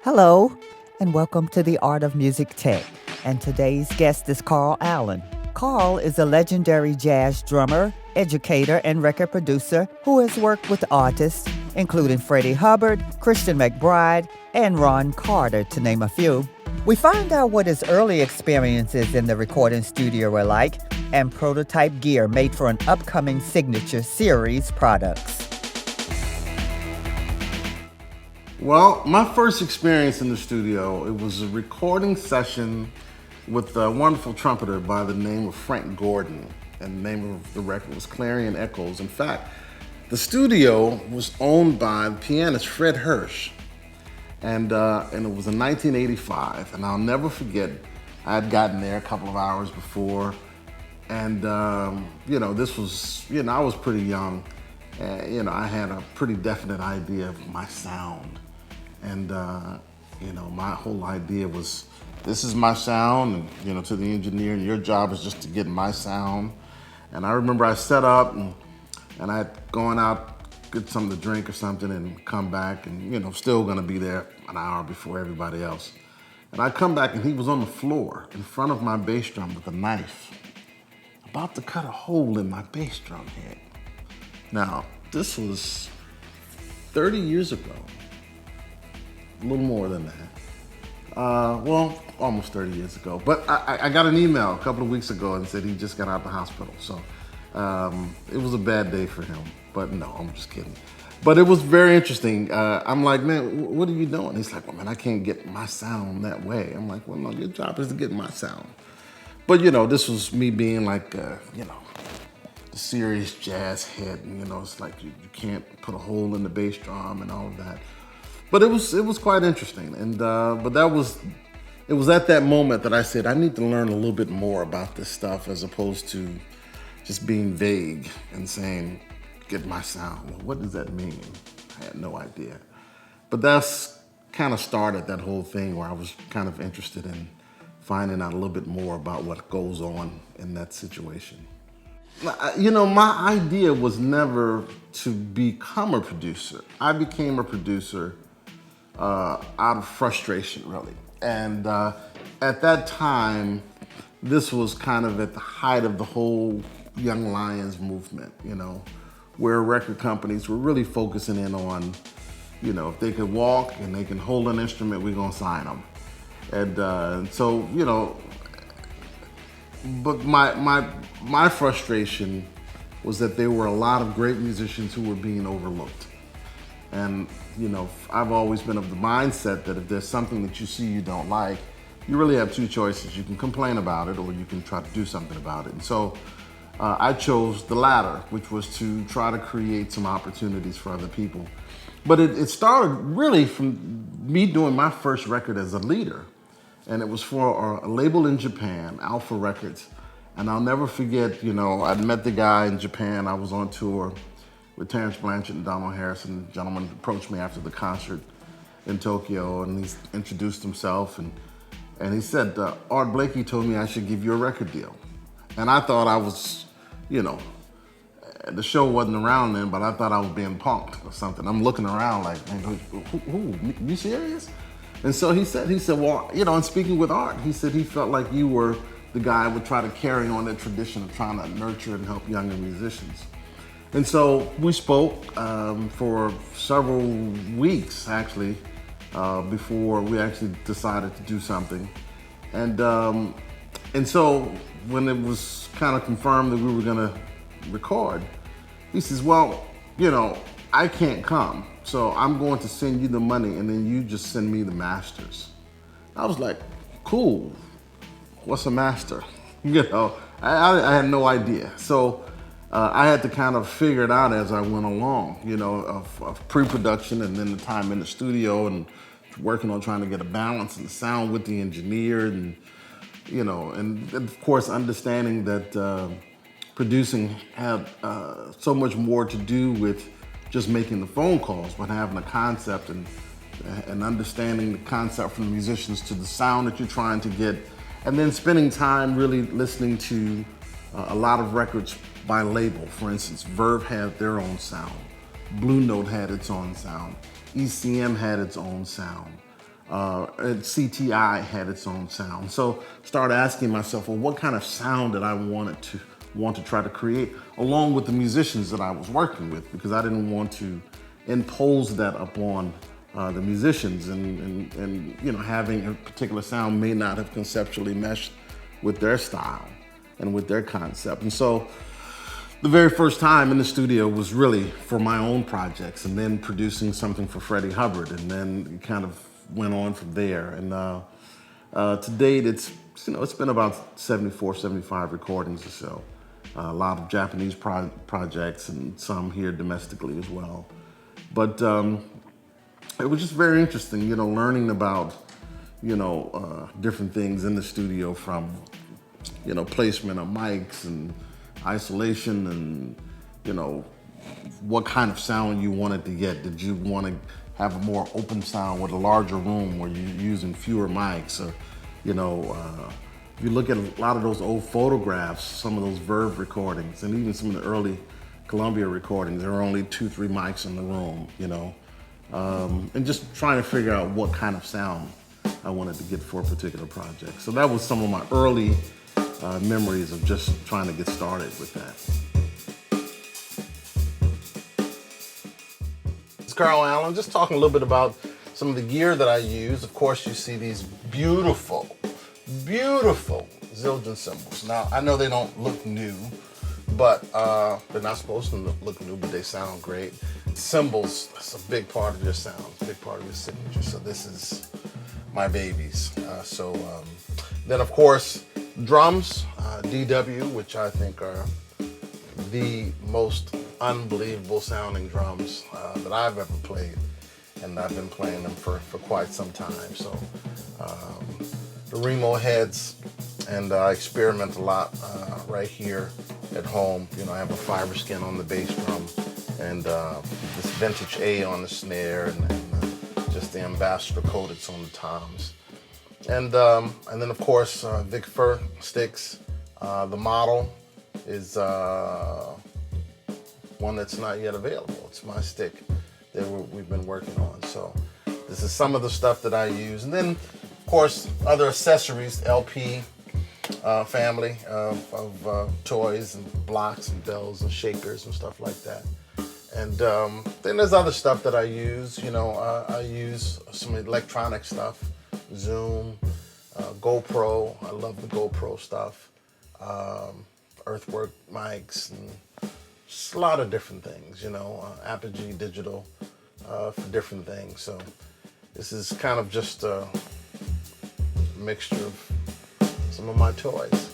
Hello, and welcome to the Art of Music Tech. And today's guest is Carl Allen. Carl is a legendary jazz drummer, educator, and record producer who has worked with artists including Freddie Hubbard, Christian McBride, and Ron Carter, to name a few. We find out what his early experiences in the recording studio were like and prototype gear made for an upcoming Signature Series products. Well, my first experience in the studio, it was a recording session with a wonderful trumpeter by the name of Frank Gordon, and the name of the record was Clarion Echoes. In fact, the studio was owned by the pianist Fred Hirsch, and it was in 1985, and I'll never forget, I had gotten there a couple of hours before, and this was, I was pretty young, and I had a pretty definite idea of my sound. And, my whole idea was, this is my sound, and, to the engineer, and your job is just to get my sound. And I remember I set up, and I had gone out, get something to drink or something, and come back, and, still gonna be there an hour before everybody else. And I come back, and he was on the floor in front of my bass drum with a knife, about to cut a hole in my bass drum head. Now, this was 30 years ago. A little more than that. Almost 30 years ago. But I got an email a couple of weeks ago and said he just got out of the hospital. So it was a bad day for him. But no, I'm just kidding. But it was very interesting. I'm like, man, what are you doing? He's like, well, man, I can't get my sound that way. I'm like, well, no, your job is to get my sound. But, this was me being like, the serious jazz head. And, it's like you can't put a hole in the bass drum and all of that. But it was quite interesting, and it was at that moment that I said I need to learn a little bit more about this stuff as opposed to just being vague and saying, get my sound. Well, what does that mean? I had no idea. But that's kind of started that whole thing where I was kind of interested in finding out a little bit more about what goes on in that situation. My idea was never to become a producer. I became a producer out of frustration, really. And at that time, this was kind of at the height of the whole Young Lions movement, where record companies were really focusing in on, if they could walk and they can hold an instrument, we're gonna sign them. And so, but my frustration was that there were a lot of great musicians who were being overlooked. And, I've always been of the mindset that if there's something that you see you don't like, you really have two choices. You can complain about it or you can try to do something about it. And so I chose the latter, which was to try to create some opportunities for other people. But it started really from me doing my first record as a leader. And it was for a label in Japan, Alpha Records. And I'll never forget, I'd met the guy in Japan. I was on tour with Terrence Blanchard and Donald Harrison. The gentleman approached me after the concert in Tokyo, and he introduced himself, and he said, Art Blakey told me I should give you a record deal. And I thought I was, the show wasn't around then, but I thought I was being punked or something. I'm looking around like, man, who, you serious? And so he said, well, and speaking with Art, he said he felt like you were the guy who would try to carry on that tradition of trying to nurture and help younger musicians. And so we spoke for several weeks, actually, before we actually decided to do something. And so when it was kind of confirmed that we were gonna record, he says, well, I can't come, so I'm going to send you the money and then you just send me the masters. I was like, cool, what's a master? I had no idea. So I had to kind of figure it out as I went along, of pre-production and then the time in the studio and working on trying to get a balance in the sound with the engineer and of course understanding that producing had so much more to do with just making the phone calls, but having a concept and understanding the concept from the musicians to the sound that you're trying to get, and then spending time really listening to a lot of records by label. For instance, Verve had their own sound. Blue Note had its own sound. ECM had its own sound. and CTI had its own sound. So started asking myself, well, what kind of sound did I want to try to create, along with the musicians that I was working with, because I didn't want to impose that upon the musicians, and you know, having a particular sound may not have conceptually meshed with their style and with their concept. And so the very first time in the studio was really for my own projects, and then producing something for Freddie Hubbard, and then it kind of went on from there. And to date, it's been about 74, 75 recordings or so. A lot of Japanese projects and some here domestically as well. But it was just very interesting, you know, learning about, you know, different things in the studio, from, you know, placement of mics and isolation, and, you know, what kind of sound you wanted to get. Did you want to have a more open sound with a larger room where you're using fewer mics? Or, you know, if you look at a lot of those old photographs, some of those Verve recordings, and even some of the early Columbia recordings, there were only 2-3 mics in the room, you know, and just trying to figure out what kind of sound I wanted to get for a particular project. So that was some of my early memories of just trying to get started with that. It's Carl Allen, just talking a little bit about some of the gear that I use. Of course, you see these beautiful, beautiful Zildjian cymbals. Now, I know they don't look new, but they're not supposed to look new, but they sound great. Cymbals, that's a big part of your sound, a big part of your signature. So this is my babies. Then of course, drums, DW, which I think are the most unbelievable sounding drums that I've ever played. And I've been playing them for quite some time. So the Remo heads, and I experiment a lot right here at home. You know, I have a fiber skin on the bass drum, and this vintage A on the snare, and just the ambassador coateds on the toms. And then of course, Vic Firth sticks. The model is one that's not yet available. It's my stick that we've been working on. So this is some of the stuff that I use. And then of course, other accessories, LP family of toys and blocks and bells and shakers and stuff like that. And then there's other stuff that I use. You know, I use some electronic stuff, Zoom, GoPro. I love the GoPro stuff. Earthwork mics, and just a lot of different things, you know, Apogee digital for different things. So this is kind of just a mixture of some of my toys.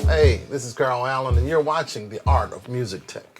Hey, this is Carl Allen, and you're watching The Art of Music Tech.